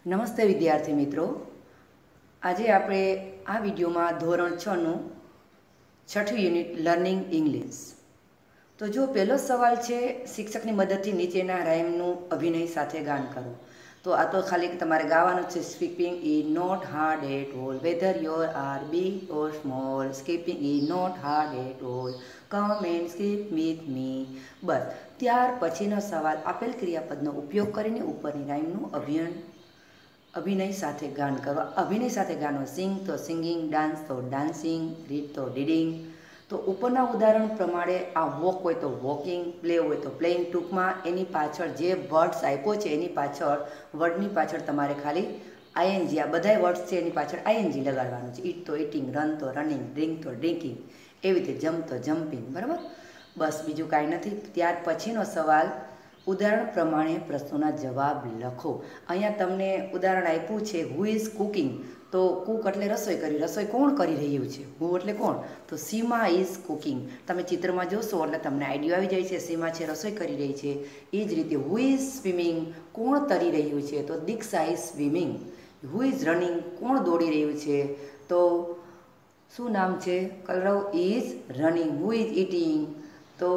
નમસ્તે વિદ્યાર્થી મિત્રો, આજે આપણે આ વિડીયોમાં ધોરણ 6 નું છઠ્ઠું યુનિટ લર્નિંગ ઇંગ્લિશ. તો જો પહેલો સવાલ છે, શિક્ષકની મદદથી નીચેના રાઇમનું અભિનય સાથે ગાન કરો. તો આ તો ખાલી તમારે ગાવાનું છે. Speaking is not hard at all, whether your are big or small. Skipping is not hard at all, come and skip with me. બસ ત્યાર પછીનો સવાલ આપેલ ક્રિયાપદનો ઉપયોગ કરીને ઉપરની રાઇમનું અભિનય સાથે ગાન કરવા. અભિનય સાથે ગાનો સિંગ તો સિંગિંગ, ડાન્સ તો ડાન્સિંગ, રીડ તો રીડિંગ. તો ઉપરના ઉદાહરણ પ્રમાણે આ વોક હોય તો વોકિંગ, પ્લે હોય તો પ્લેઇંગ. ટૂંકમાં એની પાછળ જે વર્ડ્સ આપ્યો છે એની પાછળ વર્ડની પાછળ તમારે ખાલી આઈએનજી, આ બધા વર્ડ્સ છે એની પાછળ આઈએનજી લગાડવાનું છે. ઈટ તો ઇટિંગ, રન તો રનિંગ, ડ્રિંક તો ડ્રિંકિંગ, એવી રીતે જમ્પ તો જમ્પિંગ. બરાબર, બસ બીજું કાંઈ નથી. ત્યાર પછીનો સવાલ, ઉદાહરણ પ્રમાણે પ્રશ્નોના જવાબ લખો. અહીંયા તમને ઉદાહરણ આપ્યું છે હુ ઇઝ કુકિંગ. તો કુક એટલે રસોઈ કરી. રસોઈ કોણ કરી રહ્યું છે? હુ એટલે કોણ? તો સીમા ઇઝ કુકિંગ. તમે ચિત્રમાં જોશો એટલે તમને આઈડિયા આવી જાય છે. સીમા છે રસોઈ કરી રહી છે. એ જ રીતે હુ ઇઝ સ્વિમિંગ, કોણ તરી રહ્યું છે? તો Diksha is swimming. Who is running, કોણ દોડી રહ્યું છે? તો શું નામ છે? Kalrav is running. Who is eating, તો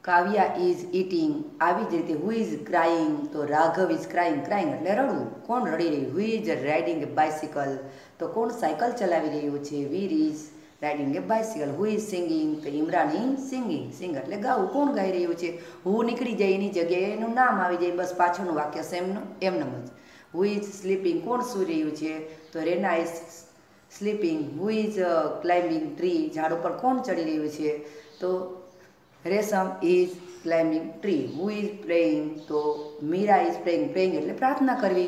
કાવ્યા ઇઝ ઇટિંગ. આવી જ રીતે હુ ઇઝ ક્રાઇંગ, તો રાઘવ ઇઝ ક્રાઇંગ. ક્રાઇંગ એટલે રડવું, કોણ રડી રહ્યું? Who is riding a bicycle, તો કોણ સાયકલ ચલાવી રહ્યું છે? Veer is riding a bicycle. Who is singing, તો ઇમરાન ઇઝ સિંગિંગ. સિંગ એટલે ગાવું, કોણ ગાઈ રહ્યું છે? હુ નીકળી જાય એની જગ્યાએ એનું નામ આવી જાય, બસ પાછળનું વાક્ય એમનું જ. હુ ઇઝ સ્લીપિંગ, કોણ સૂઈ રહ્યું છે? તો Rena is sleeping. Who is climbing tree, ઝાડ ઉપર કોણ ચડી રહ્યું છે? તો Resham is climbing tree. Who is praying, તો મીરા ઇઝ પ્રેઇંગ. પ્રેઇંગ એટલે પ્રાર્થના કરવી.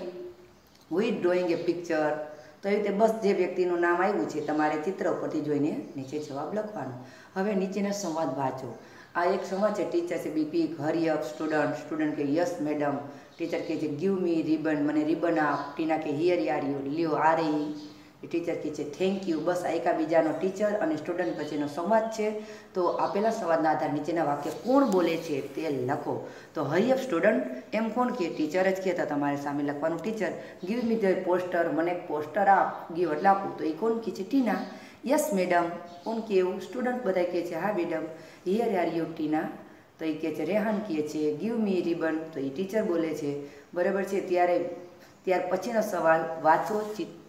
Who is drawing a picture. તો એ રીતે બસ જે વ્યક્તિનું નામ આવ્યું છે તમારે ચિત્ર ઉપરથી જોઈને નીચે જવાબ લખવાનો. હવે નીચેના સંવાદ વાંચો. આ એક સંવાદ છે. ટીચર છે બી ક્વિક, હરી અપ સ્ટુડન્ટ. સ્ટુડન્ટ કે યસ મેડમ. ટીચર કહે છે ગીવ મી રિબન, મને રિબન આપ. ટીના કે હિયર આર યુ, લ્યો આ રહી. ટીચર કહે છે થેન્ક યુ. બસ આ એકાબીજાનો ટીચર અને સ્ટુડન્ટ વચ્ચેનો સંવાદ છે. તો આપેલા સંવાદના આધારે નીચેના વાક્ય કોણ બોલે છે તે લખો. તો હરી અપ સ્ટુડન્ટ, એમ કોણ કહે? ટીચર જ કહેતા. તમારે સામે લખવાનું teacher. Give me the poster, મને એક પોસ્ટર આપ. ગીવ એટલે આપું, તો એ કોણ કહે છે? ટીના. યસ મેડમ, કોણ કહે એવું? સ્ટુડન્ટ બધા કહે છે હા મેડમ. હિયર આર યુ ટીના, તો એ કહે છે રેહાન કહે છે ગીવ મી રિબન, તો એ ટીચર બોલે છે. બરાબર છે. ત્યાર પછીનો સવાલ, વાંચો,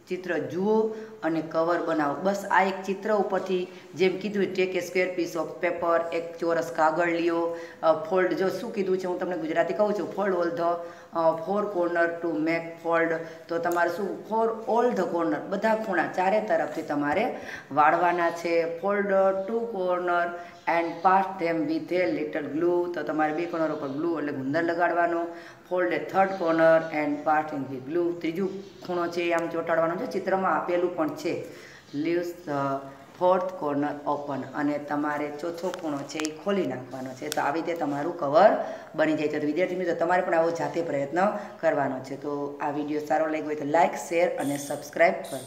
ચિત્ર જુઓ અને કવર બનાવો. બસ આ એક ચિત્ર ઉપરથી જેમ કીધું take a square piece of paper, એક ચોરસ કાગળ લ્યો, ફોલ્ડ. જો શું કીધું છે હું તમને ગુજરાતી કહું છું. Fold all the four corner to make fold. તો તમારે શું? ફોર ઓલ ધ કોર્નર, બધા ખૂણા ચારે તરફથી તમારે વાળવાના છે. Fold two corner and pass them with a little glue. તો તમારે બે કોર્નર ઉપર ગ્લુ એટલે ગુંદર લગાડવાનો. Fold a third corner and pass in with glue. ત્રીજું ખૂણો છે એ આમ ચોંટાડવાનો છે. ચિત્રમાં આપેલું પણ છે. Leaves the fourth corner open, અને તમારે ચોથો ખૂણો છે એ ખોલી નાખવાનો છે. તો આવી રીતે તમારું કવર બની જાય છે. તો વિદ્યાર્થી મિત્રો, તમારે પણ આવો જાતે પ્રયત્ન કરવાનો છે. તો આ વિડીયો સારો લાગ્યો હોય તો લાઇક, શેર અને સબસ્ક્રાઈબ કરો.